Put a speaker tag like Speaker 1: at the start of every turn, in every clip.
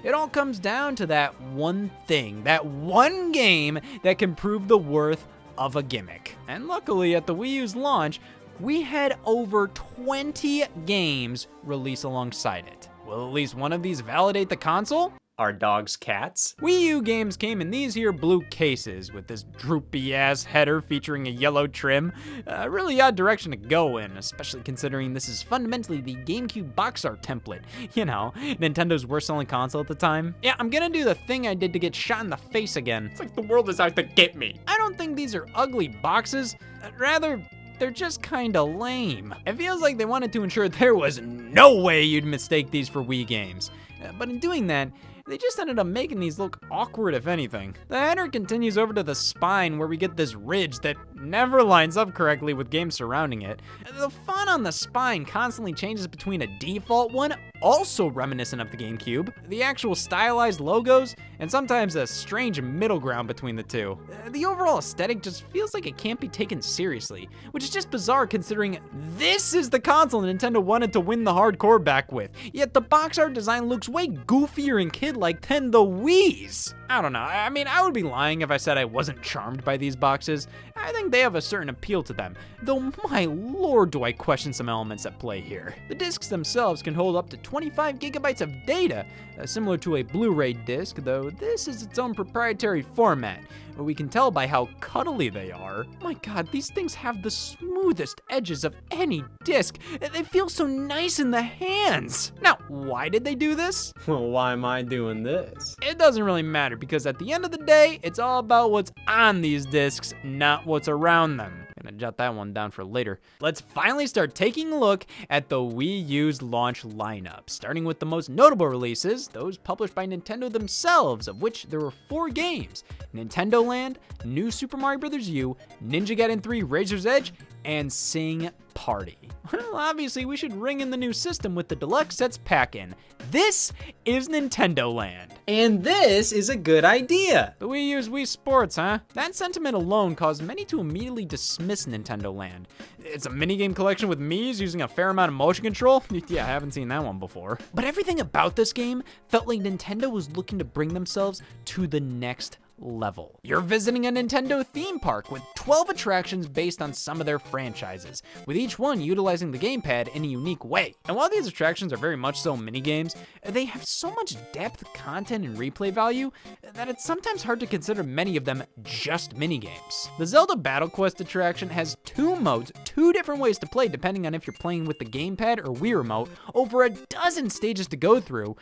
Speaker 1: It all comes down to that one thing, that one game that can prove the worth of a gimmick. And luckily at the Wii U's launch, we had over 20 games release alongside it. Will at least one of these validate the console?
Speaker 2: Our dog's cats?
Speaker 1: Wii U games came in these here blue cases with this droopy ass header featuring a yellow trim. A really odd direction to go in, especially considering this is fundamentally the GameCube box art template. You know, Nintendo's worst selling console at the time. Yeah, I'm gonna do the thing I did to get shot in the face again.
Speaker 2: It's like the world is out to get me.
Speaker 1: I don't think these are ugly boxes. Rather, they're just kinda lame. It feels like they wanted to ensure there was no way you'd mistake these for Wii games. But in doing that, they just ended up making these look awkward, if anything. The header continues over to the spine where we get this ridge that never lines up correctly with games surrounding it. The font on the spine constantly changes between a default one, also reminiscent of the GameCube, the actual stylized logos, and sometimes a strange middle ground between the two. The overall aesthetic just feels like it can't be taken seriously, which is just bizarre considering this is the console Nintendo wanted to win the hardcore back with, yet the box art design looks way goofier and kid-like than the Wii's. I don't know, I mean, I would be lying if I said I wasn't charmed by these boxes. I think they have a certain appeal to them, though my lord do I question some elements at play here. The discs themselves can hold up to 25 gigabytes of data, similar to a Blu-ray disc, though this is its own proprietary format. We can tell by how cuddly they are. My god, these things have the smoothest edges of any disc. They feel so nice in the hands. Now, why did they do this?
Speaker 2: Well, why am I doing this?
Speaker 1: It doesn't really matter because at the end of the day, it's all about what's on these discs, not what's around them. Gonna jot that one down for later. Let's finally start taking a look at the Wii U's launch lineup, starting with the most notable releases, those published by Nintendo themselves, of which there were 4 games: Nintendo Land, New Super Mario Bros. U, Ninja Gaiden 3 Razor's Edge, and Sing Party. Well, obviously we should ring in the new system with the deluxe sets pack-in. This is Nintendo Land.
Speaker 2: And this is a good idea.
Speaker 1: The Wii U's Wii Sports, huh? That sentiment alone caused many to immediately dismiss Nintendo Land. It's a minigame collection with Mii's using a fair amount of motion control? Yeah, I haven't seen that one before. But everything about this game felt like Nintendo was looking to bring themselves to the next level. You're visiting a Nintendo theme park with 12 attractions based on some of their franchises, with each one utilizing the gamepad in a unique way. And while these attractions are very much so minigames, they have so much depth, content, and replay value that it's sometimes hard to consider many of them just minigames. The Zelda Battle Quest attraction has 2 modes, 2 different ways to play depending on if you're playing with the gamepad or Wii remote, over a dozen stages to go through.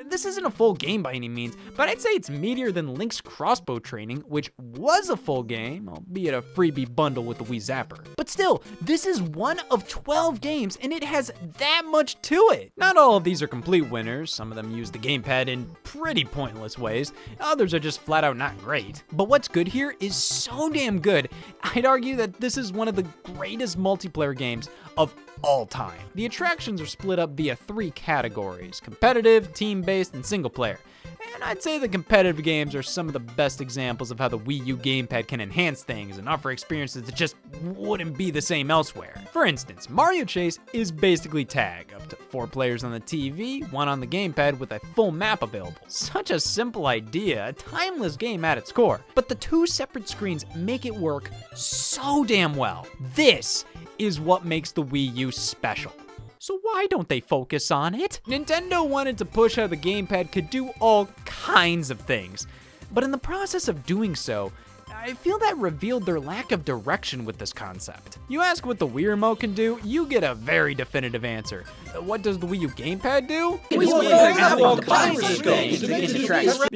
Speaker 1: This isn't a full game by any means, but I'd say it's meatier than Link's Crossbow Training, which was a full game, albeit a freebie bundle with the Wii Zapper. But still, this is one of 12 games, and it has that much to it. Not all of these are complete winners. Some of them use the gamepad in pretty pointless ways. Others are just flat out not great. But what's good here is so damn good, I'd argue that this is one of the greatest multiplayer games of all time. The attractions are split up via 3 categories: competitive, team-based, and single player. And I'd say the competitive games are some of the best examples of how the Wii U gamepad can enhance things and offer experiences that just wouldn't be the same elsewhere. For instance, Mario Chase is basically tag, up to 4 players on the TV, 1 on the gamepad with a full map available. Such a simple idea, a timeless game at its core. But the 2 separate screens make it work so damn well. This is what makes the Wii U special. So why don't they focus on it? Nintendo wanted to push how the gamepad could do all kinds of things, but in the process of doing so, I feel that revealed their lack of direction with this concept. You ask what the Wii Remote can do, you get a very definitive answer. What does the Wii U gamepad do? The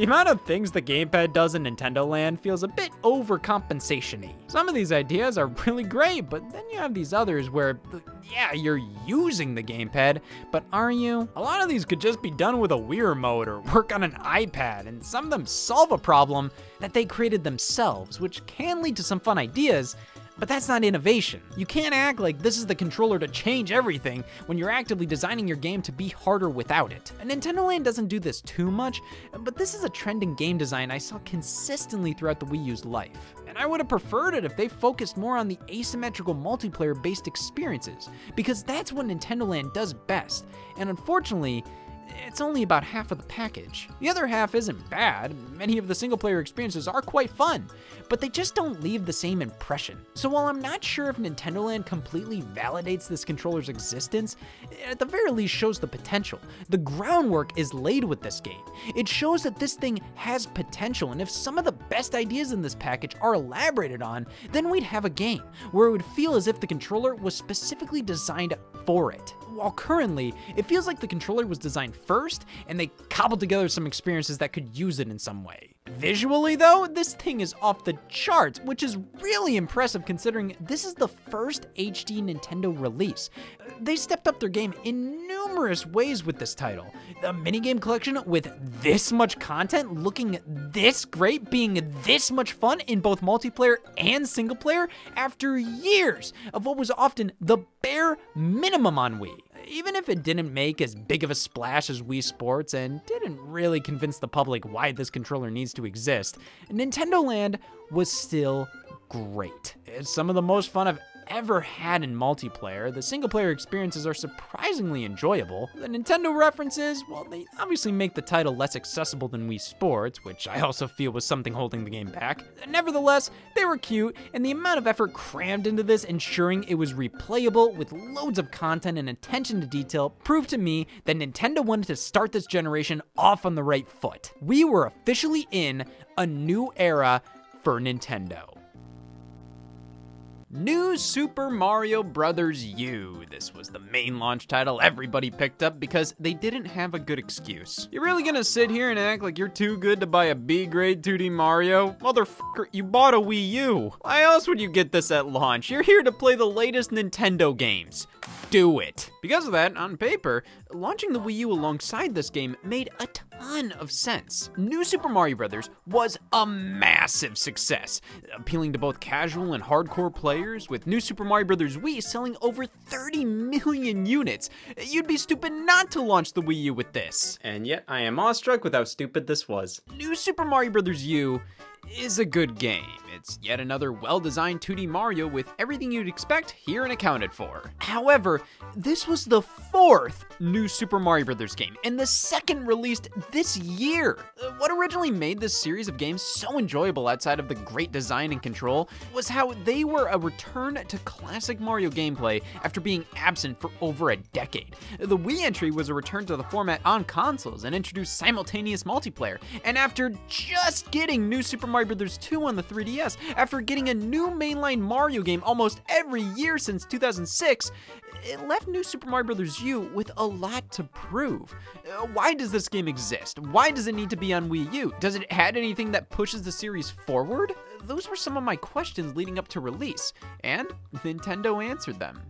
Speaker 1: amount of things the gamepad does in Nintendo Land feels a bit overcompensation-y. Some of these ideas are really great, but then you have these others where, yeah, you're using the gamepad, but are you? A lot of these could just be done with a Wii Remote or work on an iPad, and some of them solve a problem that they created themselves, which can lead to some fun ideas, but that's not innovation. You can't act like this is the controller to change everything when you're actively designing your game to be harder without it. And Nintendo Land doesn't do this too much, but this is a trend in game design I saw consistently throughout the Wii U's life. And I would have preferred it if they focused more on the asymmetrical multiplayer-based experiences, because that's what Nintendo Land does best. And unfortunately, it's only about half of the package. The other half isn't bad. Many of the single-player experiences are quite fun, but they just don't leave the same impression. So while I'm not sure if Nintendo Land completely validates this controller's existence, it at the very least shows the potential. The groundwork is laid with this game. It shows that this thing has potential, and if some of the best ideas in this package are elaborated on, then we'd have a game where it would feel as if the controller was specifically designed for it. While currently, it feels like the controller was designed first, and they cobbled together some experiences that could use it in some way. Visually though, this thing is off the charts, which is really impressive considering this is the first HD Nintendo release. They stepped up their game in numerous ways with this title. The minigame collection with this much content, looking this great, being this much fun in both multiplayer and single player after years of what was often the bare minimum on Wii. Even if it didn't make as big of a splash as Wii Sports and didn't really convince the public why this controller needs to exist, Nintendo Land was still great. It's some of the most fun I've ever had in multiplayer. The single player experiences are surprisingly enjoyable. The Nintendo references, well, they obviously make the title less accessible than Wii Sports, which I also feel was something holding the game back. Nevertheless, they were cute, and the amount of effort crammed into this, ensuring it was replayable with loads of content and attention to detail, proved to me that Nintendo wanted to start this generation off on the right foot. We were officially in a new era for Nintendo. New Super Mario Bros. U. This was the main launch title everybody picked up because they didn't have a good excuse. You're really gonna sit here and act like you're too good to buy a B-grade 2D Mario? Motherfucker, you bought a Wii U. Why else would you get this at launch? You're here to play the latest Nintendo games. Do it. Because of that, on paper, launching the Wii U alongside this game made a ton of sense. New Super Mario Bros. Was a massive success, appealing to both casual and hardcore players, with New Super Mario Bros. Wii selling over 30 million units. You'd be stupid not to launch the Wii U with this.
Speaker 2: And yet I am awestruck with how stupid this was.
Speaker 1: New Super Mario Bros. U is a good game. It's yet another well-designed 2D Mario with everything you'd expect here and accounted for. However, this was the fourth New Super Mario Bros. Game, and the second released this year. What originally made this series of games so enjoyable outside of the great design and control was how they were a return to classic Mario gameplay after being absent for over a decade. The Wii entry was a return to the format on consoles and introduced simultaneous multiplayer, and after just getting New Super Mario Bros. 2 on the 3DS, after getting a new mainline Mario game almost every year since 2006, it left New Super Mario Bros. U with a lot to prove. Why does this game exist? Why does it need to be on Wii U? Does it add anything that pushes the series forward? Those were some of my questions leading up to release, and Nintendo answered them.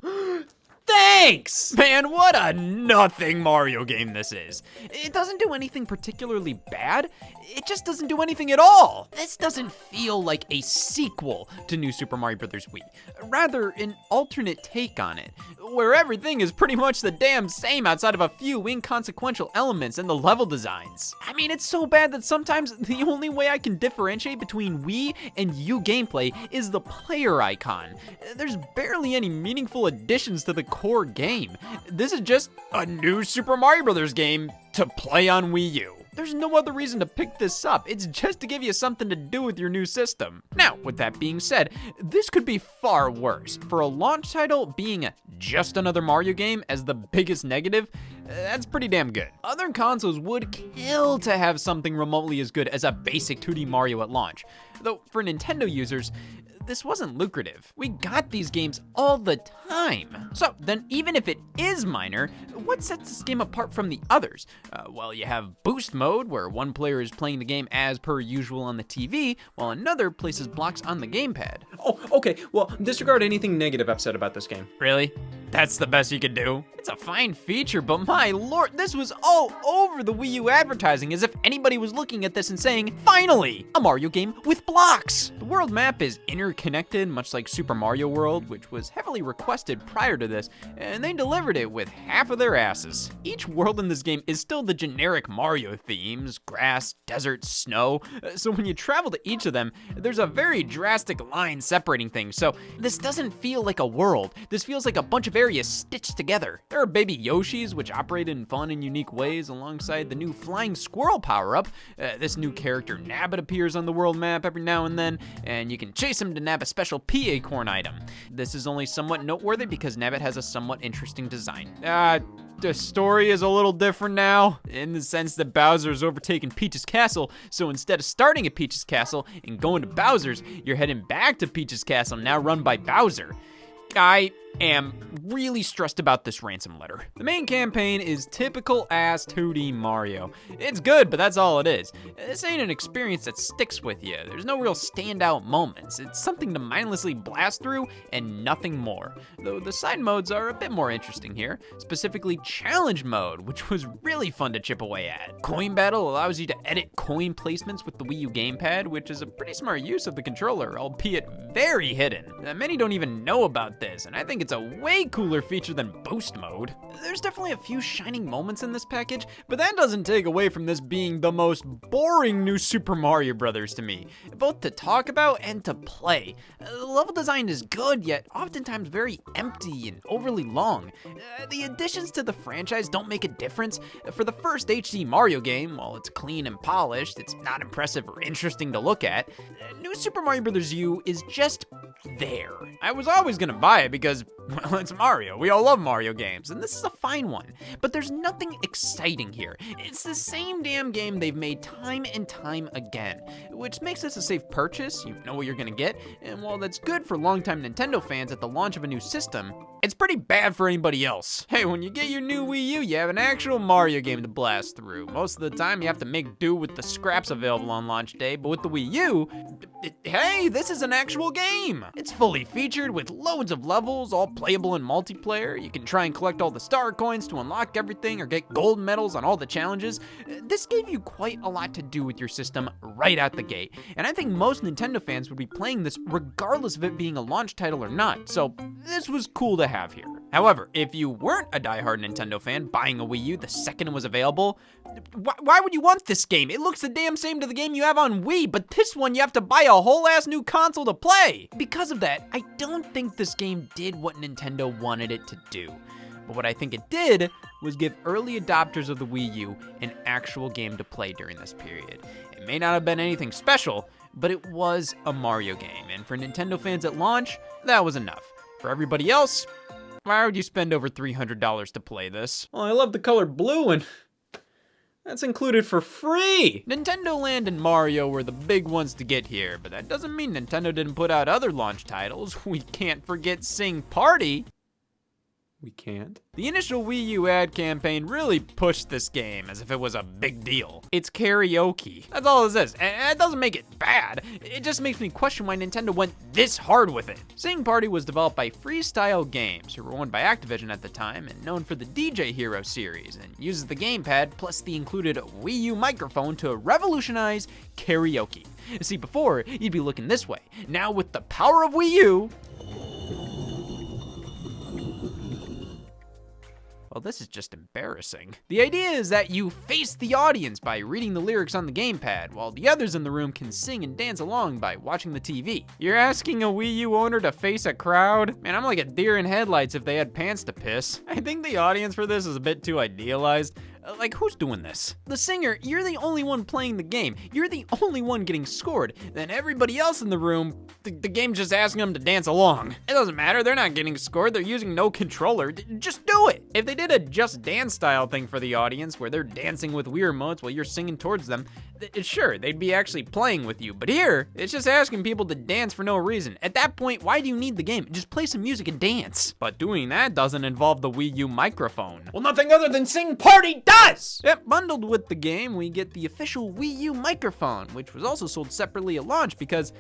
Speaker 1: Thanks! Man, what a nothing Mario game this is. It doesn't do anything particularly bad, it just doesn't do anything at all. This doesn't feel like a sequel to New Super Mario Bros. Wii, rather an alternate take on it, where everything is pretty much the damn same outside of a few inconsequential elements in the level designs. I mean, it's so bad that sometimes the only way I can differentiate between Wii and U gameplay is the player icon. There's barely any meaningful additions to the core game. This is just a new Super Mario Bros. Game to play on Wii U. There's no other reason to pick this up. It's just to give you something to do with your new system. Now, with that being said, this could be far worse. For a launch title being just another Mario game as the biggest negative, that's pretty damn good. Other consoles would kill to have something remotely as good as a basic 2D Mario at launch. Though, for Nintendo users, this wasn't lucrative. We got these games all the time. So then even if it is minor, what sets this game apart from the others? Well, you have boost mode, where one player is playing the game as per usual on the TV, while another places blocks on the gamepad.
Speaker 2: Oh, okay, well, disregard anything negative I've said about this game.
Speaker 1: Really? That's the best you could do? It's a fine feature, but my lord, this was all over the Wii U advertising as if anybody was looking at this and saying, finally, a Mario game with blocks. The world map is interconnected, much like Super Mario World, which was heavily requested prior to this, and they delivered it with half of their asses. Each world in this game is still the generic Mario themes: grass, desert, snow. So when you travel to each of them, there's a very drastic line separating things. So this doesn't feel like a world. This feels like a bunch of areas stitched together. There are baby Yoshis, which operate in fun and unique ways alongside the new flying squirrel power-up. This new character Nabbit appears on the world map every now and then, and you can chase him to nab a special pea acorn item. This is only somewhat noteworthy because Nabbit has a somewhat interesting design. The story is a little different now, in the sense that Bowser has overtaken Peach's castle, so instead of starting at Peach's castle and going to Bowser's, you're heading back to Peach's castle, now run by Bowser. I am really stressed about this ransom letter. The main campaign is typical ass 2D Mario. It's good, but that's all it is. This ain't an experience that sticks with you. There's no real standout moments. It's something to mindlessly blast through and nothing more. Though the side modes are a bit more interesting here, specifically challenge mode, which was really fun to chip away at. Coin battle allows you to edit coin placements with the Wii U gamepad, which is a pretty smart use of the controller, albeit very hidden. Many don't even know about this, and I think it's a way cooler feature than boost mode. There's definitely a few shining moments in this package, but that doesn't take away from this being the most boring new Super Mario Bros. To me, both to talk about and to play. The level design is good, yet oftentimes very empty and overly long. The additions to the franchise don't make a difference. For the first HD Mario game, while it's clean and polished, it's not impressive or interesting to look at. New Super Mario Bros. U is just there. I was always gonna buy it because, well, it's Mario. We all love Mario games, and this is a fine one. But there's nothing exciting here. It's the same damn game they've made time and time again, which makes this a safe purchase. You know what you're gonna get, and while that's good for longtime Nintendo fans at the launch of a new system, it's pretty bad for anybody else. Hey, when you get your new Wii U, you have an actual Mario game to blast through. Most of the time, you have to make do with the scraps available on launch day, but with the Wii U, hey, this is an actual game. It's fully featured with loads of levels, all playable in multiplayer. You can try and collect all the star coins to unlock everything or get gold medals on all the challenges. This gave you quite a lot to do with your system right out the gate, and I think most Nintendo fans would be playing this regardless of it being a launch title or not, so this was cool to have here. However, if you weren't a diehard Nintendo fan buying a Wii U the second it was available, why would you want this game? It looks the damn same to the game you have on Wii, but this one you have to buy a whole ass new console to play. Because of that, I don't think this game did what Nintendo wanted it to do. But what I think it did was give early adopters of the Wii U an actual game to play during this period. It may not have been anything special, but it was a Mario game, and for Nintendo fans at launch, that was enough. For everybody else, why would you spend over $300 to play this?
Speaker 2: Well, I love the color blue, and that's included for free.
Speaker 1: Nintendo Land and Mario were the big ones to get here, but that doesn't mean Nintendo didn't put out other launch titles. We can't forget Sing Party.
Speaker 2: We can't.
Speaker 1: The initial Wii U ad campaign really pushed this game as if it was a big deal. It's karaoke. That's all this is, and that doesn't make it bad. It just makes me question why Nintendo went this hard with it. Sing Party was developed by Freestyle Games, who were owned by Activision at the time and known for the DJ Hero series, and uses the gamepad plus the included Wii U microphone to revolutionize karaoke. See, before, you'd be looking this way. Now with the power of Wii U, well, this is just embarrassing. The idea is that you face the audience by reading the lyrics on the gamepad, while the others in the room can sing and dance along by watching the TV. You're asking a Wii U owner to face a crowd? Man, I'm like a deer in headlights if they had pants to piss. I think the audience for this is a bit too idealized. Like, who's doing this? The singer, you're the only one playing the game. You're the only one getting scored. Then everybody else in the room, the game's just asking them to dance along. It doesn't matter, they're not getting scored, they're using no controller. Just do it. If they did a Just Dance style thing for the audience, where they're dancing with Wii remotes while you're singing towards them, sure, they'd be actually playing with you. But here, it's just asking people to dance for no reason. At that point, why do you need the game? Just play some music and dance. But doing that doesn't involve the Wii U microphone.
Speaker 2: Well, nothing other than Sing Party does!
Speaker 1: Yep, bundled with the game, we get the official Wii U microphone, which was also sold separately at launch because...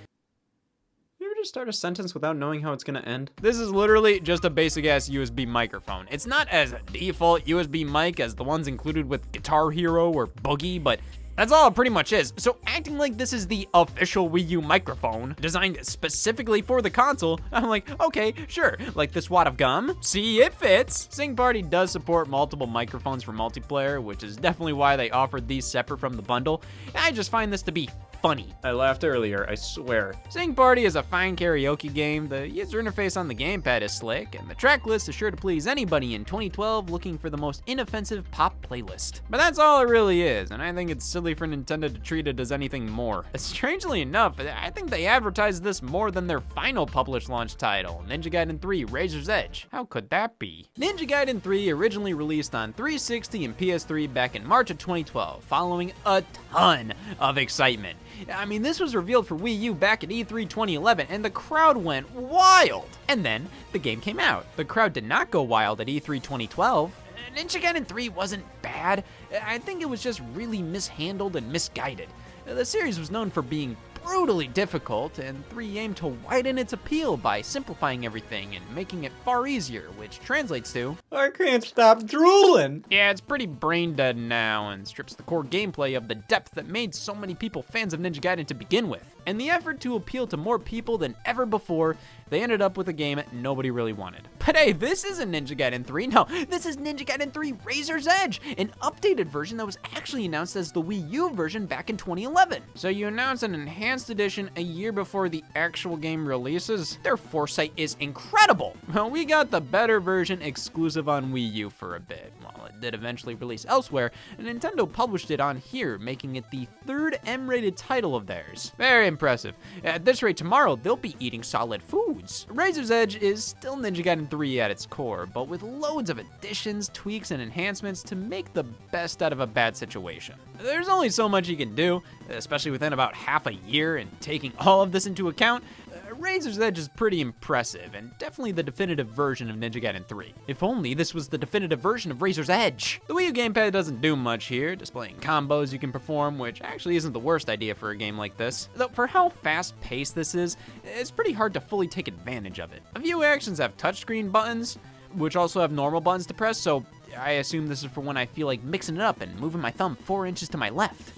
Speaker 2: You ever just start a sentence without knowing how it's gonna end?
Speaker 1: This is literally just a basic ass USB microphone. It's not as default USB mic as the ones included with Guitar Hero or Boogie, but that's all it pretty much is. So acting like this is the official Wii U microphone, designed specifically for the console, I'm like, okay, sure. Like this wad of gum? See, it fits. Sing Party does support multiple microphones for multiplayer, which is definitely why they offered these separate from the bundle. I just find this to be funny.
Speaker 2: I laughed earlier, I swear.
Speaker 1: Sing Party is a fine karaoke game, the user interface on the gamepad is slick, and the track list is sure to please anybody in 2012 looking for the most inoffensive pop playlist. But that's all it really is, and I think it's silly for Nintendo to treat it as anything more. Strangely enough, I think they advertised this more than their final published launch title, Ninja Gaiden 3 Razor's Edge. How could that be? Ninja Gaiden 3 originally released on 360 and PS3 back in March of 2012, following a ton of excitement. I mean, this was revealed for Wii U back at E3 2011, and the crowd went wild. And then the game came out. The crowd did not go wild at E3 2012. Ninja Gaiden 3 wasn't bad. I think it was just really mishandled and misguided. The series was known for being brutally difficult, and 3 aimed to widen its appeal by simplifying everything and making it far easier, which translates to,
Speaker 2: I can't stop drooling.
Speaker 1: yeah, it's pretty brain dead now and strips the core gameplay of the depth that made so many people fans of Ninja Gaiden to begin with. In the effort to appeal to more people than ever before, they ended up with a game nobody really wanted. But hey, this isn't Ninja Gaiden 3, no, this is Ninja Gaiden 3 Razor's Edge, an updated version that was actually announced as the Wii U version back in 2011. So you announced an enhanced edition a year before the actual game releases? Their foresight is incredible. Well, we got the better version exclusive on Wii U for a bit. While it did eventually release elsewhere, Nintendo published it on here, making it the 3rd M-rated title of theirs. Very impressive. At this rate, tomorrow they'll be eating solid foods. Razor's Edge is still Ninja Gaiden 3 at its core, but with loads of additions, tweaks, and enhancements to make the best out of a bad situation. There's only so much you can do, especially within about half a year, and taking all of this into account, Razor's Edge is pretty impressive, and definitely the definitive version of Ninja Gaiden 3. If only this was the definitive version of Razor's Edge. The Wii U gamepad doesn't do much here, displaying combos you can perform, which actually isn't the worst idea for a game like this. Though for how fast-paced this is, it's pretty hard to fully take advantage of it. A few actions have touchscreen buttons, which also have normal buttons to press, so I assume this is for when I feel like mixing it up and moving my thumb 4 inches to my left.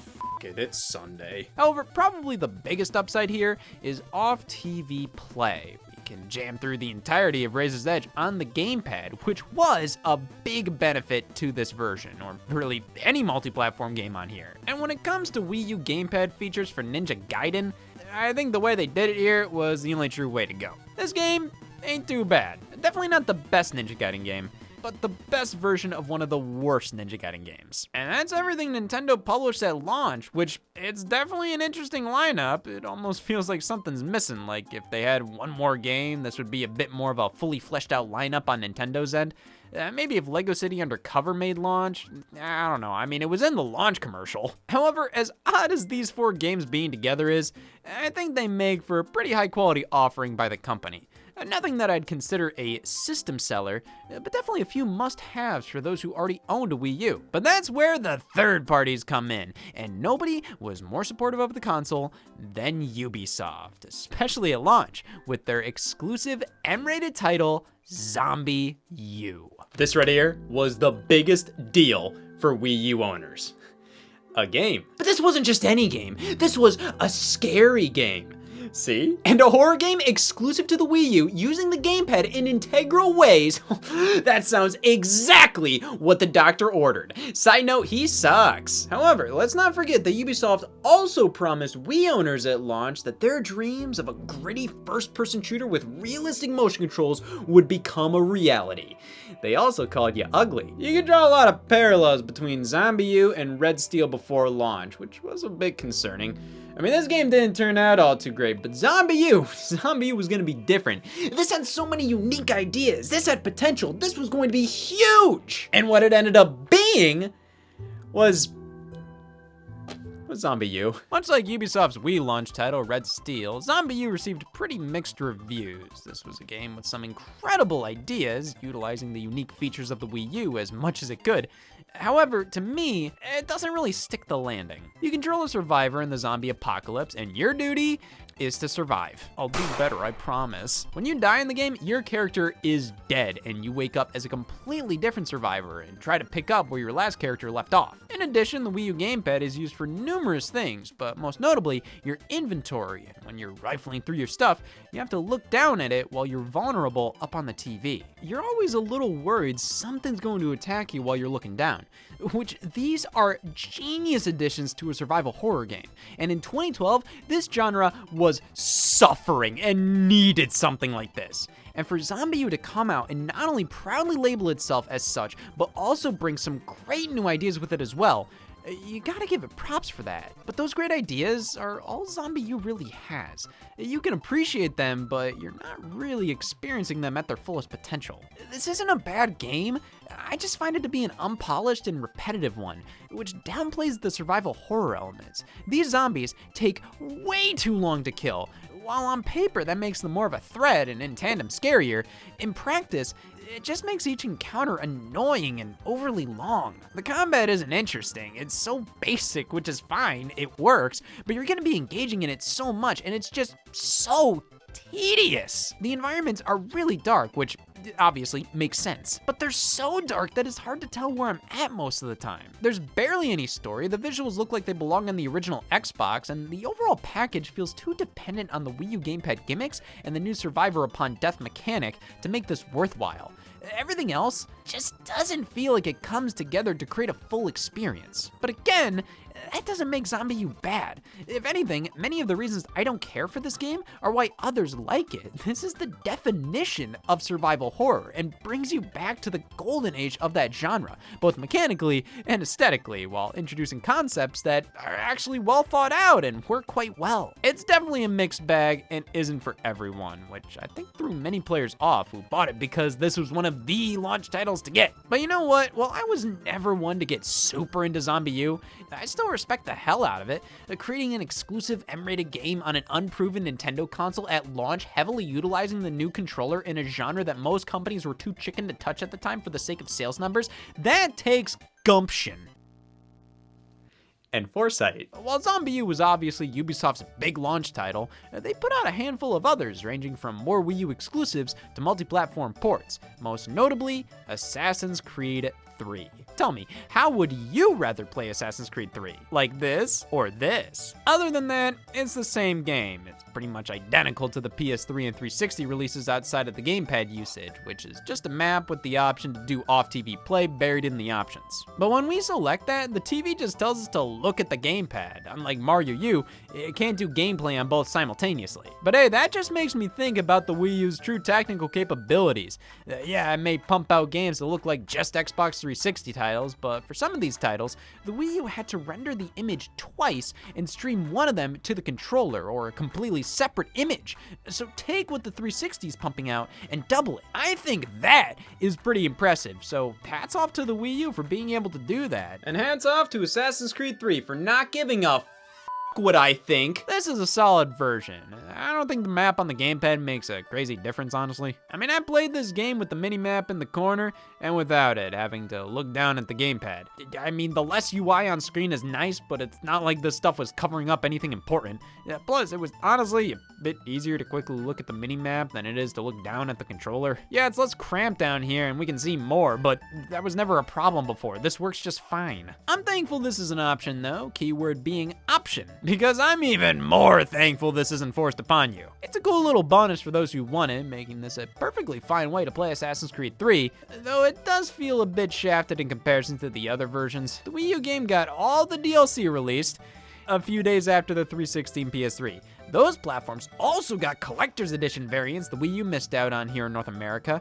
Speaker 2: It's Sunday.
Speaker 1: However, probably the biggest upside here is off-TV play. We can jam through the entirety of Razor's Edge on the gamepad, which was a big benefit to this version, or really any multi-platform game on here. And when it comes to Wii U gamepad features for Ninja Gaiden, I think the way they did it here was the only true way to go. This game ain't too bad. Definitely not the best Ninja Gaiden game, but the best version of one of the worst Ninja Gaiden games. And that's everything Nintendo published at launch, which it's definitely an interesting lineup. It almost feels like something's missing, like if they had one more game, this would be a bit more of a fully fleshed out lineup on Nintendo's end. Maybe if Lego City Undercover made launch, I don't know, I mean, it was in the launch commercial. However, as odd as these 4 games being together is, I think they make for a pretty high quality offering by the company. Nothing that I'd consider a system seller, but definitely a few must-haves for those who already owned a Wii U. But that's where the third parties come in, and nobody was more supportive of the console than Ubisoft, especially at launch, with their exclusive M-rated title, ZombiU.
Speaker 2: This right here was the biggest deal for Wii U owners. A game.
Speaker 1: But this wasn't just any game. This was a scary game.
Speaker 2: See?
Speaker 1: And a horror game exclusive to the Wii U using the gamepad in integral ways. That sounds exactly what the doctor ordered. Side note, he sucks. However, let's not forget that Ubisoft also promised Wii owners at launch that their dreams of a gritty first-person shooter with realistic motion controls would become a reality. They also called you ugly. You could draw a lot of parallels between ZombiU and Red Steel before launch, which was a bit concerning. I mean, this game didn't turn out all too great, but ZombiU was gonna be different. This had so many unique ideas. This had potential. This was going to be huge. And what it ended up being was ZombiU. Much like Ubisoft's Wii launch title, Red Steel, ZombiU received pretty mixed reviews. This was a game with some incredible ideas, utilizing the unique features of the Wii U as much as it could. However, to me, it doesn't really stick the landing. You control a survivor in the zombie apocalypse, and your duty is to survive. I'll do better, I promise. When you die in the game, your character is dead, and you wake up as a completely different survivor and try to pick up where your last character left off. In addition, the Wii U gamepad is used for numerous things, but most notably, your inventory. And when you're rifling through your stuff, you have to look down at it while you're vulnerable up on the TV. You're always a little worried something's going to attack you while you're looking down, which these are genius additions to a survival horror game. And in 2012, this genre was suffering and needed something like this. And for ZombiU to come out and not only proudly label itself as such, but also bring some great new ideas with it as well, you gotta give it props for that. But those great ideas are all ZombiU really has. You can appreciate them, but you're not really experiencing them at their fullest potential. This isn't a bad game, I just find it to be an unpolished and repetitive one, which downplays the survival horror elements. These zombies take way too long to kill. While on paper that makes them more of a threat and in tandem scarier, in practice, it just makes each encounter annoying and overly long. The combat isn't interesting, it's so basic, which is fine, it works, but you're gonna be engaging in it so much and it's just so tedious. The environments are really dark, which obviously makes sense, but they're so dark that it's hard to tell where I'm at most of the time. There's barely any story, the visuals look like they belong on the original Xbox, and the overall package feels too dependent on the Wii U gamepad gimmicks and the new survivor upon death mechanic to make this worthwhile. Everything else just doesn't feel like it comes together to create a full experience. But again, that doesn't make ZombiU bad. If anything, many of the reasons I don't care for this game are why others like it. This is the definition of survival horror and brings you back to the golden age of that genre, both mechanically and aesthetically, while introducing concepts that are actually well thought out and work quite well. It's definitely a mixed bag and isn't for everyone, which I think threw many players off who bought it because this was one of the launch titles to get. But you know what? While I was never one to get super into ZombiU, I still respect the hell out of it. Creating an exclusive M-rated game on an unproven Nintendo console at launch, heavily utilizing the new controller in a genre that most companies were too chicken to touch at the time for the sake of sales numbers, that takes gumption.
Speaker 2: And foresight.
Speaker 1: While ZombiU was obviously Ubisoft's big launch title, they put out a handful of others, ranging from more Wii U exclusives to multi-platform ports, most notably Assassin's Creed 3. Tell me, how would you rather play Assassin's Creed 3? Like this or this? Other than that, it's the same game. It's pretty much identical to the PS3 and 360 releases outside of the gamepad usage, which is just a map with the option to do off-TV play buried in the options. But when we select that, the TV just tells us to look at the gamepad. Unlike Mario U, it can't do gameplay on both simultaneously. But hey, that just makes me think about the Wii U's true technical capabilities. Yeah, it may pump out games that look like just Xbox 360 titles, but for some of these titles, the Wii U had to render the image twice and stream one of them to the controller, or a completely separate image. So take what the 360 is pumping out and double it. I think that is pretty impressive, so hats off to the Wii U for being able to do that.
Speaker 2: And hats off to Assassin's Creed 3 for not giving a what I think.
Speaker 1: This is a solid version. I don't think the map on the gamepad makes a crazy difference, honestly. I mean, I played this game with the mini-map in the corner and without it, having to look down at the gamepad. I mean, the less UI on screen is nice, but it's not like this stuff was covering up anything important. Plus, it was honestly a bit easier to quickly look at the mini-map than it is to look down at the controller. Yeah, it's less cramped down here and we can see more, but that was never a problem before. This works just fine. I'm thankful this is an option though, keyword being option, because I'm even more thankful this isn't forced upon you. It's a cool little bonus for those who want it, making this a perfectly fine way to play Assassin's Creed 3, though it does feel a bit shafted in comparison to the other versions. The Wii U game got all the DLC released a few days after the 360 and PS3. Those platforms also got collector's edition variants the Wii U missed out on here in North America.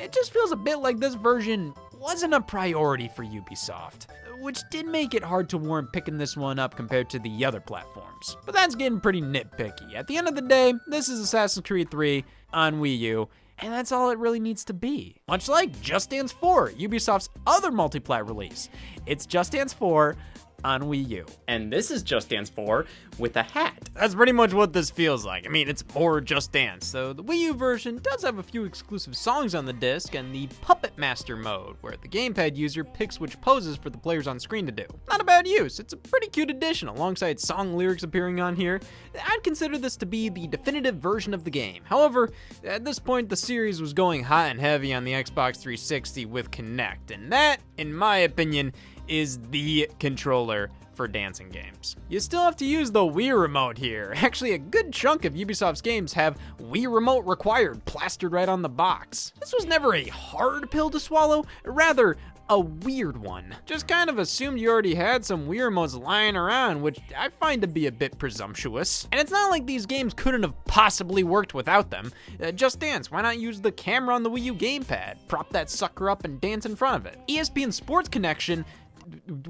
Speaker 1: It just feels a bit like this version wasn't a priority for Ubisoft, which did make it hard to warrant picking this one up compared to the other platforms. But that's getting pretty nitpicky. At the end of the day, this is Assassin's Creed 3 on Wii U, and that's all it really needs to be. Much like Just Dance 4, Ubisoft's other multi-plat release. It's Just Dance 4 on Wii U.
Speaker 2: And this is Just Dance 4 with a hat.
Speaker 1: That's pretty much what this feels like. I mean, it's more Just Dance. So the Wii U version does have a few exclusive songs on the disc and the Puppet Master mode, where the gamepad user picks which poses for the players on screen to do. Not a bad use. It's a pretty cute addition alongside song lyrics appearing on here. I'd consider this to be the definitive version of the game. However, at this point, the series was going hot and heavy on the Xbox 360 with Kinect, and that, in my opinion, is the controller for dancing games. You still have to use the Wii Remote here. Actually, a good chunk of Ubisoft's games have Wii Remote required plastered right on the box. This was never a hard pill to swallow, rather a weird one. Just kind of assumed you already had some Wii Remotes lying around, which I find to be a bit presumptuous. And it's not like these games couldn't have possibly worked without them. Just Dance, why not use the camera on the Wii U gamepad? Prop that sucker up and dance in front of it. ESPN Sports Connection,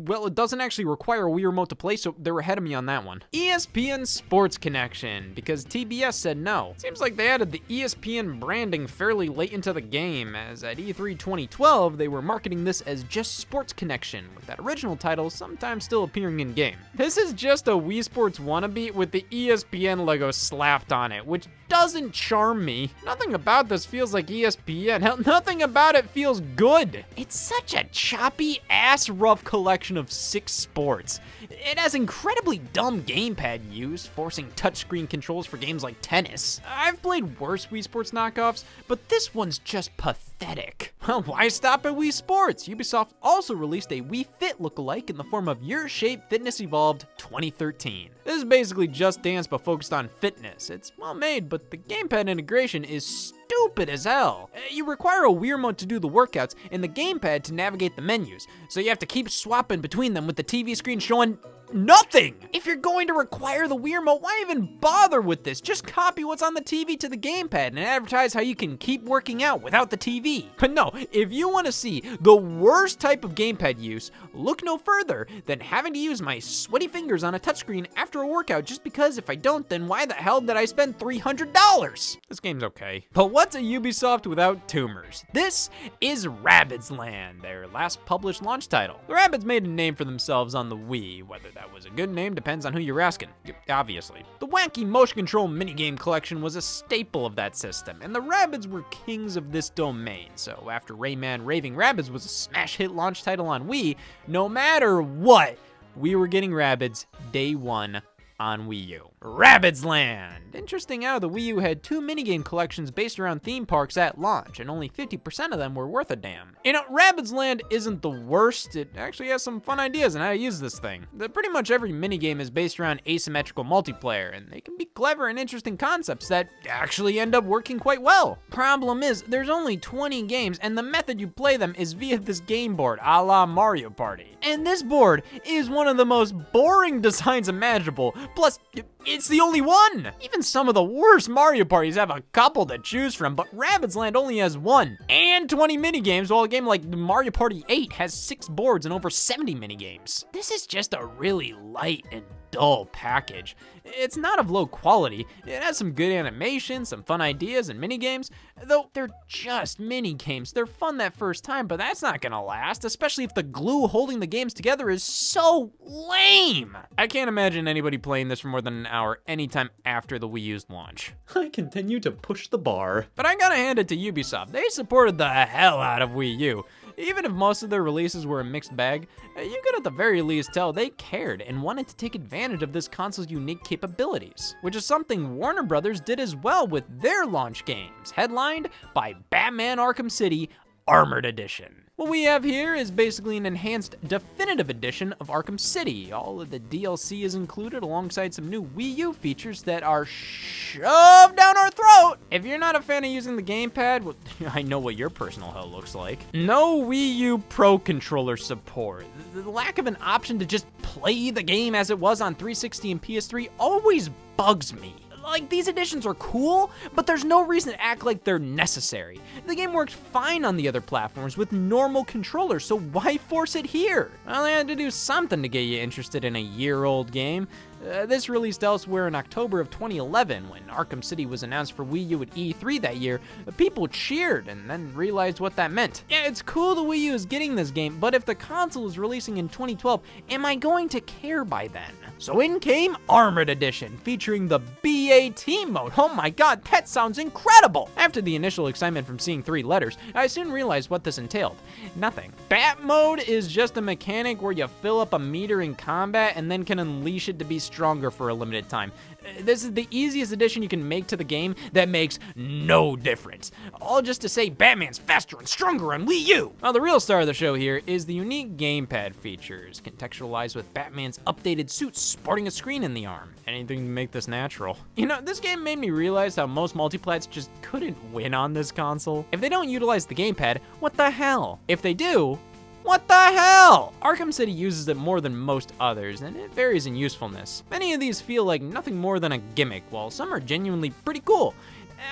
Speaker 1: well, it doesn't actually require a Wii Remote to play, so they're ahead of me on that one. ESPN Sports Connection, because TBS said no. Seems like they added the ESPN branding fairly late into the game, as at E3 2012, they were marketing this as just Sports Connection, with that original title sometimes still appearing in-game. This is just a Wii Sports wannabe with the ESPN logo slapped on it, which doesn't charm me. Nothing about this feels like ESPN. Hell, nothing about it feels good. It's such a choppy, ass-rough collection of 6 sports. It has incredibly dumb gamepad use, forcing touchscreen controls for games like tennis. I've played worse Wii Sports knockoffs, but this one's just pathetic. Well, why stop at Wii Sports? Ubisoft also released a Wii Fit lookalike in the form of Your Shape Fitness Evolved 2013. This is basically Just Dance but focused on fitness. It's well made, but the gamepad integration is stupid as hell. You require a Wii Remote to do the workouts and the gamepad to navigate the menus, so you have to keep swapping between them with the TV screen showing nothing. If you're going to require the Wii Remote, why even bother with this? Just copy what's on the TV to the gamepad and advertise how you can keep working out without the TV. But no, if you want to see the worst type of gamepad use, look no further than having to use my sweaty fingers on a touchscreen after a workout, just because if I don't, then why the hell did I spend $300? This game's okay. But what's a Ubisoft without tumors? This is Rabbids Land, their last published launch title. The Rabbids made a name for themselves on the Wii, whether that was a good name depends on who you're asking, obviously. The wacky motion control minigame collection was a staple of that system, and the Rabbids were kings of this domain, so after Rayman Raving Rabbids was a smash hit launch title on Wii, no matter what, we were getting Rabbids day one on Wii U. Rabbids Land! Interesting how the Wii U had 2 minigame collections based around theme parks at launch, and only 50% of them were worth a damn. You know, Rabbids Land isn't the worst, it actually has some fun ideas on how to use this thing. Pretty much every minigame is based around asymmetrical multiplayer, and they can be clever and interesting concepts that actually end up working quite well. Problem is, there's only 20 games, and the method you play them is via this game board, a la Mario Party. And this board is one of the most boring designs imaginable, plus, it's the only one! Even some of the worst Mario parties have a couple to choose from, but Rabbids Land only has 1. And 20 minigames, while a game like Mario Party 8 has 6 boards and over 70 minigames. This is just a really light and dull package. It's not of low quality. It has some good animation, some fun ideas and minigames, though they're just minigames. They're fun that first time, but that's not gonna last, especially if the glue holding the games together is so lame. I can't imagine anybody playing this for more than an hour anytime after the Wii U's launch.
Speaker 2: I continue to push the bar.
Speaker 1: But I gotta hand it to Ubisoft. They supported the hell out of Wii U. Even if most of their releases were a mixed bag, you could at the very least tell they cared and wanted to take advantage of this console's unique capabilities, which is something Warner Brothers did as well with their launch games, headlined by Batman Arkham City Armored Edition. What we have here is basically an enhanced definitive edition of Arkham City. All of the DLC is included alongside some new Wii U features that are shoved down our throat. If you're not a fan of using the gamepad, well, I know what your personal hell looks like. No Wii U Pro Controller support. The lack of an option to just play the game as it was on 360 and PS3 always bugs me. Like, these additions are cool, but there's no reason to act like they're necessary. The game worked fine on the other platforms with normal controllers, so why force it here? Well, they had to do something to get you interested in a year-old game. This released elsewhere in October of 2011 when Arkham City was announced for Wii U at E3 that year. People cheered and then realized what that meant. Yeah, it's cool the Wii U is getting this game, but if the console is releasing in 2012, am I going to care by then? So in came Armored Edition, featuring the BAT mode. Oh my god, that sounds incredible! After the initial excitement from seeing 3 letters, I soon realized what this entailed. Nothing. Bat mode is just a mechanic where you fill up a meter in combat and then can unleash it to be stronger for a limited time. This is the easiest addition you can make to the game that makes no difference. All just to say Batman's faster and stronger on Wii U. Well, the real star of the show here is the unique gamepad features, contextualized with Batman's updated suit sporting a screen in the arm. Anything to make this natural. You know, this game made me realize how most multiplats just couldn't win on this console. If they don't utilize the gamepad, what the hell? If they do, what the hell? Arkham City uses it more than most others, and it varies in usefulness. Many of these feel like nothing more than a gimmick, while some are genuinely pretty cool.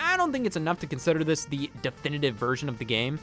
Speaker 1: I don't think it's enough to consider this the definitive version of the game.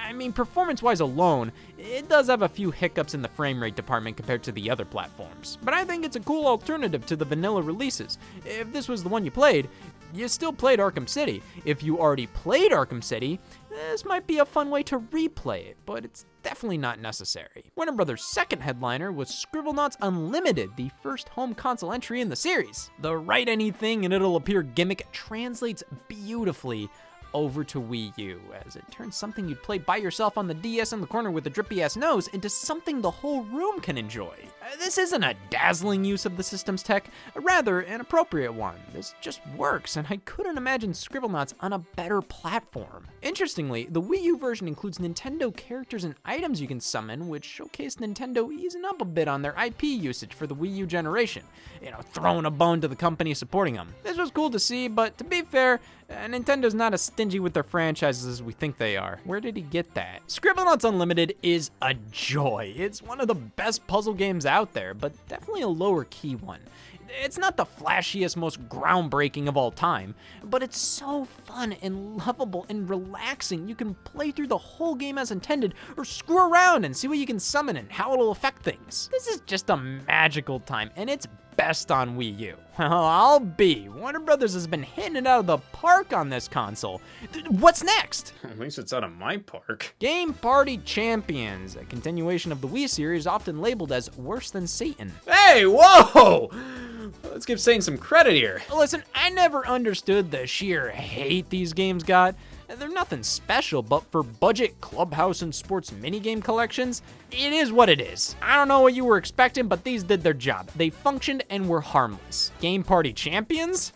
Speaker 1: I mean, performance-wise alone, it does have a few hiccups in the frame rate department compared to the other platforms. But I think it's a cool alternative to the vanilla releases. If this was the one you played, you still played Arkham City. If you already played Arkham City, this might be a fun way to replay it, but it's definitely not necessary. Warner Brothers' second headliner was Scribblenauts Unlimited, the first home console entry in the series. The write anything and it'll appear gimmick translates beautifully over to Wii U, as it turns something you'd play by yourself on the DS in the corner with a drippy-ass nose into something the whole room can enjoy. This isn't a dazzling use of the system's tech, rather an appropriate one. This just works, and I couldn't imagine Scribblenauts on a better platform. Interestingly, the Wii U version includes Nintendo characters and items you can summon, which showcase Nintendo easing up a bit on their IP usage for the Wii U generation. You know, throwing a bone to the company supporting them. This was cool to see, but to be fair, Nintendo's not as stingy with their franchises as we think they are. Where did he get that? Scribblenauts Unlimited is a joy. It's one of the best puzzle games out there, but definitely a lower key one. It's not the flashiest, most groundbreaking of all time, but it's so fun and lovable and relaxing. You can play through the whole game as intended, or screw around and see what you can summon and how it'll affect things. This is just a magical time, and it's best on Wii U. Well, I'll be. Warner Brothers has been hitting it out of the park on this console. What's next?
Speaker 2: At least it's out of my park.
Speaker 1: Game Party Champions, a continuation of the Wii series often labeled as worse than Satan.
Speaker 2: Hey, whoa! Let's give Satan some credit here.
Speaker 1: Listen, I never understood the sheer hate these games got. They're nothing special, but for budget clubhouse and sports minigame collections, it is what it is. I don't know what you were expecting, but these did their job. They functioned and were harmless. Game Party Champions?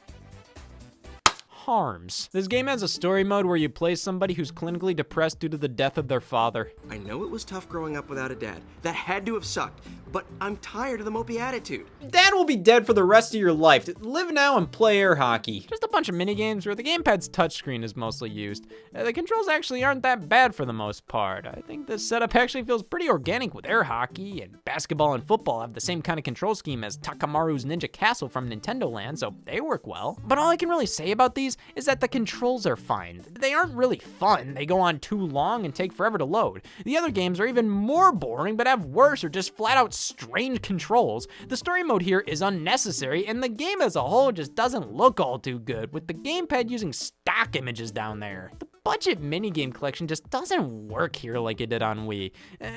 Speaker 1: Harms. This game has a story mode where you play somebody who's clinically depressed due to the death of their father.
Speaker 3: I know it was tough growing up without a dad. That had to have sucked, but I'm tired of the mopey attitude.
Speaker 2: Dad will be dead for the rest of your life. Live now and play air hockey.
Speaker 1: Just a bunch of minigames where the gamepad's touchscreen is mostly used. The controls actually aren't that bad for the most part. I think this setup actually feels pretty organic with air hockey, and basketball and football have the same kind of control scheme as Takamaru's Ninja Castle from Nintendo Land, so they work well. But all I can really say about these is that the controls are fine. They aren't really fun. They go on too long and take forever to load. The other games are even more boring but have worse or just flat out strange controls. The story mode here is unnecessary, and the game as a whole just doesn't look all too good, with the gamepad using stock images down there. The budget minigame collection just doesn't work here like it did on Wii.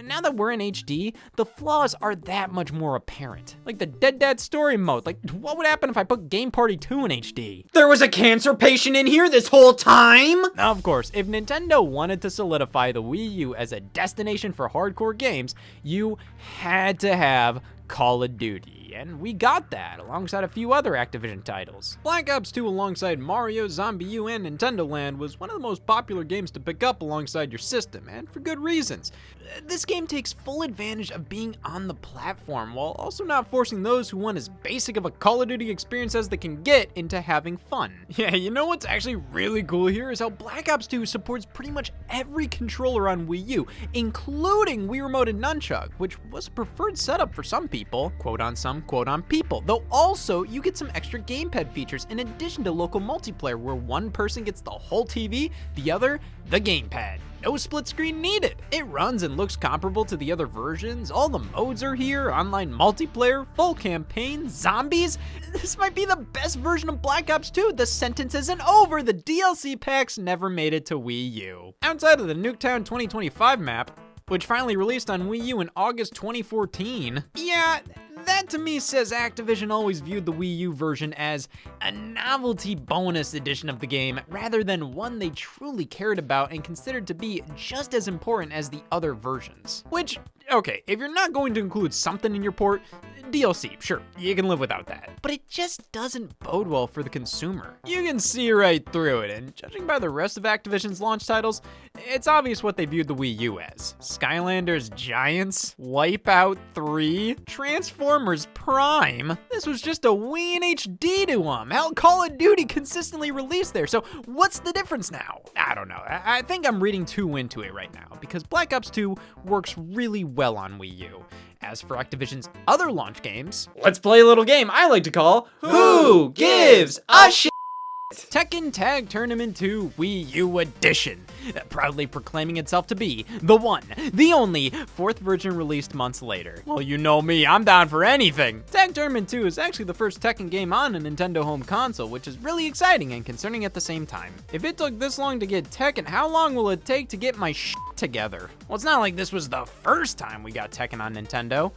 Speaker 1: Now that we're in HD, the flaws are that much more apparent. Like the Dead Dad story mode. Like, what would happen if I put Game Party 2 in HD?
Speaker 2: There was a cancer patient in here this whole time?
Speaker 1: Of course, if Nintendo wanted to solidify the Wii U as a destination for hardcore games, you had to have Call of Duty, and we got that alongside a few other Activision titles. Black Ops 2 alongside Mario, ZombiU, and Nintendo Land was one of the most popular games to pick up alongside your system, and for good reasons. This game takes full advantage of being on the platform, while also not forcing those who want as basic of a Call of Duty experience as they can get into having fun. Yeah, you know what's actually really cool here is how Black Ops 2 supports pretty much every controller on Wii U, including Wii Remote and Nunchuk, which was a preferred setup for some people, quote on some, some quote-on people, though also you get some extra gamepad features in addition to local multiplayer where one person gets the whole TV, the other the gamepad. No split screen needed. It runs and looks comparable to the other versions. All the modes are here, online multiplayer, full campaign, zombies. This might be the best version of Black Ops 2. The sentence isn't over. The DLC packs never made it to Wii U. Outside of the Nuketown 2025 map, which finally released on Wii U in August 2014. Yeah, that to me says Activision always viewed the Wii U version as a novelty bonus edition of the game rather than one they truly cared about and considered to be just as important as the other versions. Which, okay, if you're not going to include something in your port, DLC, sure, you can live without that. But it just doesn't bode well for the consumer. You can see right through it, and judging by the rest of Activision's launch titles, it's obvious what they viewed the Wii U as. Skylanders Giants, Wipeout 3, Transformers Prime. This was just a Wii in HD to them. Hell, Call of Duty consistently released there, so what's the difference now? I don't know. I think I'm reading too into it right now, because Black Ops 2 works really well on Wii U. As for Activision's other launch games,
Speaker 2: Let's play a little game I like to call Who Gives a Shit?
Speaker 1: Tekken Tag Tournament 2 Wii U Edition, proudly proclaiming itself to be the one, the only, fourth version released months later. Well, you know me, I'm down for anything. Tag Tournament 2 is actually the first Tekken game on a Nintendo home console, which is really exciting and concerning at the same time. If it took this long to get Tekken, how long will it take to get my shit together? Well, it's not like this was the first time we got Tekken on Nintendo.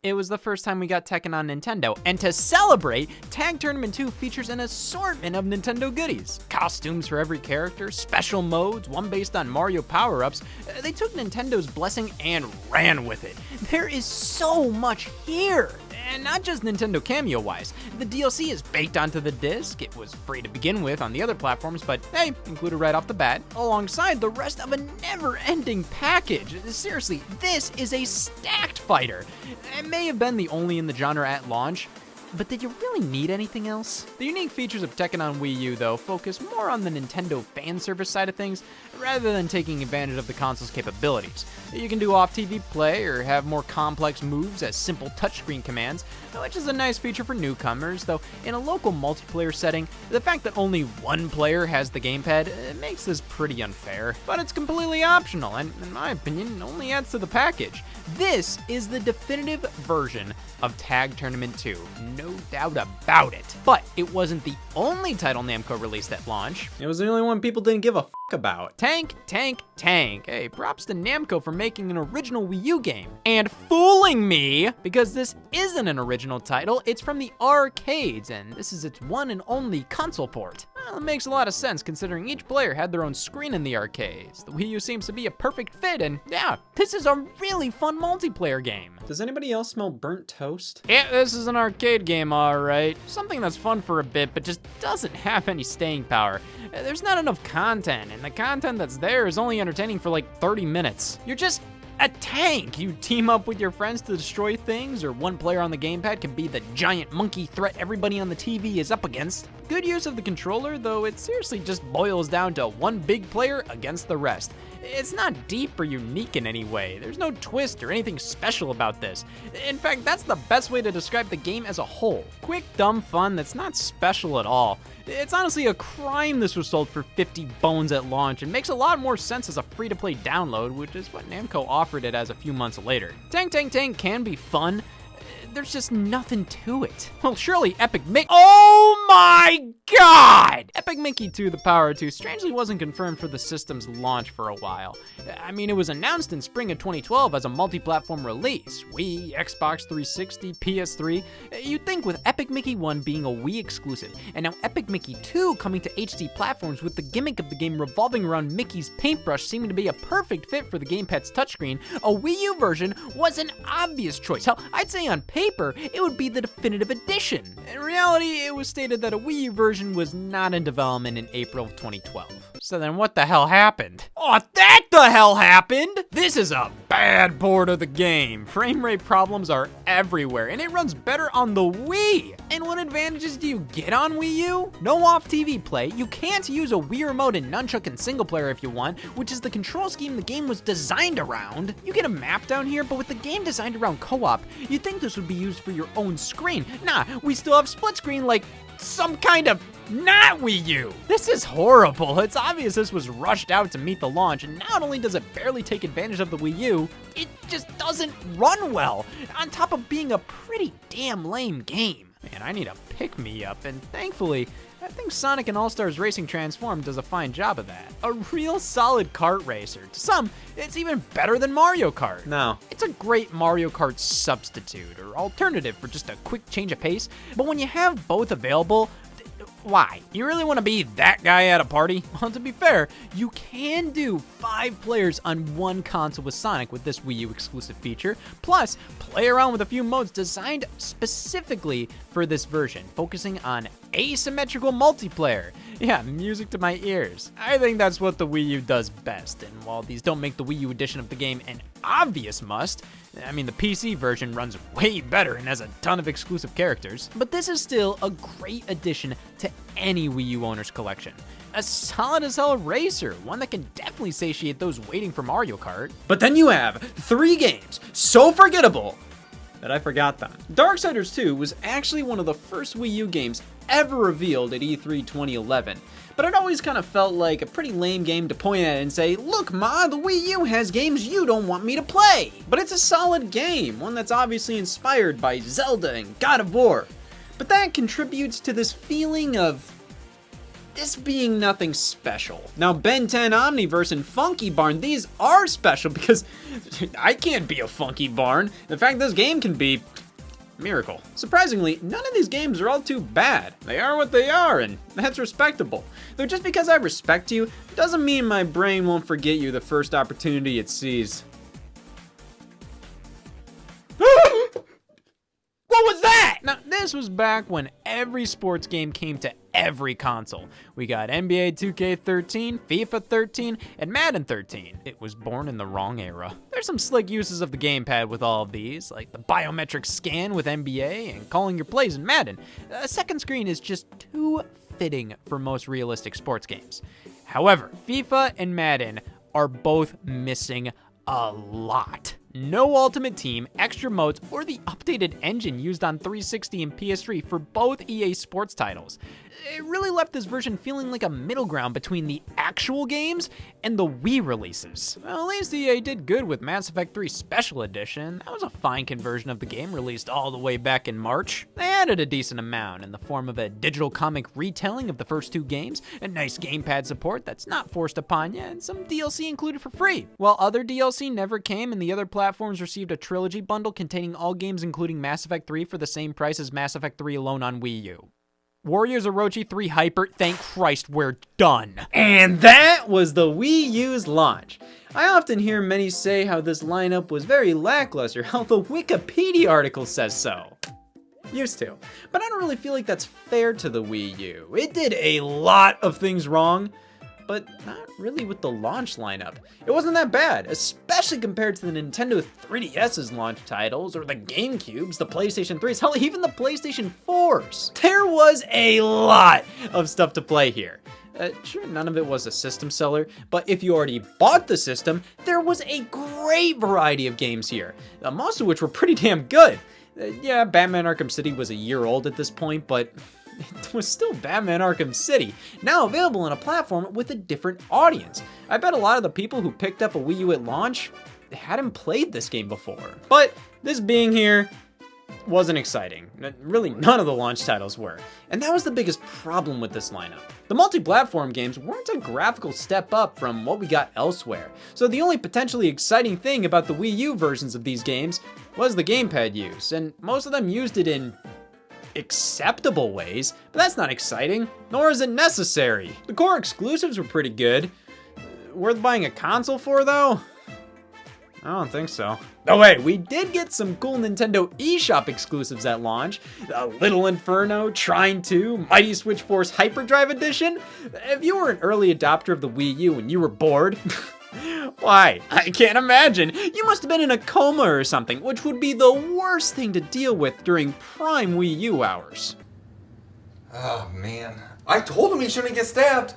Speaker 1: It was the first time we got Tekken on Nintendo, and to celebrate, Tag Tournament 2 features an assortment of Nintendo goodies. Costumes for every character, special modes, one based on Mario power-ups. They took Nintendo's blessing and ran with it. There is so much here! And not just Nintendo Cameo-wise. The DLC is baked onto the disc. It was free to begin with on the other platforms, but hey, included right off the bat, alongside the rest of a never-ending package. Seriously, this is a stacked fighter. It may have been the only in the genre at launch, but did you really need anything else? The unique features of Tekken on Wii U, though, focus more on the Nintendo fan service side of things, rather than taking advantage of the console's capabilities. You can do off-TV play or have more complex moves as simple touchscreen commands, which is a nice feature for newcomers, though in a local multiplayer setting, the fact that only one player has the gamepad makes this pretty unfair. But it's completely optional, and in my opinion, only adds to the package. This is the definitive version of Tag Tournament 2, no doubt about it. But it wasn't the only title Namco released at launch.
Speaker 2: It was the only one people didn't give a f about.
Speaker 1: Tank, Tank, Tank. Hey, props to Namco for making an original Wii U game. And fooling me, because this isn't an original title, it's from the arcades, and this is its one and only console port. Well, it makes a lot of sense considering each player had their own screen in the arcades. The Wii U seems to be a perfect fit, and yeah, this is a really fun multiplayer game.
Speaker 2: Does anybody else smell burnt toast?
Speaker 1: Yeah, this is an arcade game, alright. Something that's fun for a bit, but just doesn't have any staying power. There's not enough content, and the content that's there is only entertaining for like 30 minutes. You're just a tank. You team up with your friends to destroy things, or one player on the gamepad can be the giant monkey threat everybody on the TV is up against. Good use of the controller, though it seriously just boils down to one big player against the rest. It's not deep or unique in any way. There's no twist or anything special about this. In fact, that's the best way to describe the game as a whole. Quick, dumb fun that's not special at all. It's honestly a crime this was sold for 50 bones at launch, and makes a lot more sense as a free-to-play download, which is what Namco offered it as a few months later. Tank Tank Tank can be fun. There's just nothing to it. Well, surely Epic Mickey— Oh my god! Epic Mickey 2 The Power 2 strangely wasn't confirmed for the system's launch for a while. I mean, it was announced in spring of 2012 as a multi-platform release. Wii, Xbox 360, PS3. You'd think with Epic Mickey 1 being a Wii exclusive, and now Epic Mickey 2 coming to HD platforms with the gimmick of the game revolving around Mickey's paintbrush seeming to be a perfect fit for the gamepad's touchscreen, a Wii U version was an obvious choice. Hell, I'd say on paper, it would be the definitive edition. In reality, it was stated that a Wii U version was not in development in April of 2012. So then what the hell happened? Oh, that the hell happened? This is a bad port of the game. Frame rate problems are everywhere, and it runs better on the Wii. And what advantages do you get on Wii U? No off-TV play. You can't use a Wii Remote and Nunchuck in single player if you want, which is the control scheme the game was designed around. You get a map down here, but with the game designed around co-op, you'd think this would be used for your own screen. Nah, we still have split screen like some kind of not Wii U. This is horrible. It's obvious this was rushed out to meet the launch, and not only does it barely take advantage of the Wii U, it just doesn't run well, on top of being a pretty damn lame game. Man, I need a pick-me-up, and thankfully, I think Sonic and All-Stars Racing Transformed does a fine job of that. A real solid kart racer. To some, it's even better than Mario Kart.
Speaker 2: No.
Speaker 1: It's a great Mario Kart substitute or alternative for just a quick change of pace, but when you have both available, why? You really want to be that guy at a party? Well, to be fair, you can do 5 players on one console with Sonic with this Wii U exclusive feature, plus play around with a few modes designed specifically for this version, focusing on asymmetrical multiplayer. Yeah, music to my ears. I think that's what the Wii U does best, and while these don't make the Wii U edition of the game an obvious must, I mean, the PC version runs way better and has a ton of exclusive characters, but this is still a great addition to any Wii U owner's collection. A solid as hell racer, one that can definitely satiate those waiting for Mario Kart.
Speaker 2: But then you have 3 games so forgettable that I forgot them. Darksiders 2 was actually one of the first Wii U games ever revealed at E3 2011, but it always kind of felt like a pretty lame game to point at and say, look ma, the Wii U has games you don't want me to play. But it's a solid game, one that's obviously inspired by Zelda and God of War. But that contributes to this feeling of this being nothing special. Now, Ben 10 Omniverse and Funky Barn, these are special because I can't be a Funky Barn. The fact this game can be, miracle. Surprisingly, none of these games are all too bad. They are what they are, and that's respectable. Though just because I respect you, doesn't mean my brain won't forget you the first opportunity it sees. What was that?
Speaker 1: Now, this was back when every sports game came to every console. We got NBA 2K13, FIFA 13, and Madden 13. It was born in the wrong era. There's some slick uses of the gamepad with all of these, like the biometric scan with NBA and calling your plays in Madden. A second screen is just too fitting for most realistic sports games. However, FIFA and Madden are both missing a lot. No Ultimate Team, extra modes, or the updated engine used on 360 and PS3 for both EA Sports titles. It really left this version feeling like a middle ground between the actual games and the Wii releases. Well, at least EA did good with Mass Effect 3 Special Edition. That was a fine conversion of the game released all the way back in March. They added a decent amount in the form of a digital comic retelling of the first 2 games, a nice gamepad support that's not forced upon you, and some DLC included for free. While other DLC never came and the other platforms received a trilogy bundle containing all games including Mass Effect 3 for the same price as Mass Effect 3 alone on Wii U. Warriors Orochi 3 Hyper, thank Christ we're done.
Speaker 2: And that was the Wii U's launch. I often hear many say how this lineup was very lackluster, how the Wikipedia article says so. Used to. But I don't really feel like that's fair to the Wii U. It did a lot of things wrong, but not really with the launch lineup. It wasn't that bad, especially compared to the Nintendo 3DS's launch titles, or the GameCubes, the PlayStation 3s, hell, even the PlayStation 4s. There was a lot of stuff to play here. Sure, none of it was a system seller, but if you already bought the system, there was a great variety of games here, most of which were pretty damn good. Yeah, Batman Arkham City was a year old at this point, but it was still Batman Arkham City, now available on a platform with a different audience. I bet a lot of the people who picked up a Wii U at launch hadn't played this game before. But this being here wasn't exciting. Really, none of the launch titles were. And that was the biggest problem with this lineup. The multi-platform games weren't a graphical step up from what we got elsewhere. So the only potentially exciting thing about the Wii U versions of these games was the gamepad use, and most of them used it in acceptable ways, but that's not exciting, nor is it necessary. The core exclusives were pretty good. Worth buying a console for, though?
Speaker 1: I don't think so.
Speaker 2: Oh wait, we did get some cool Nintendo eShop exclusives at launch. Little Inferno, Trine 2, Mighty Switch Force Hyperdrive Edition. If you were an early adopter of the Wii U and you were bored, why? I can't imagine. You must have been in a coma or something, which would be the worst thing to deal with during prime Wii U hours.
Speaker 4: Oh man, I told him he shouldn't get stabbed.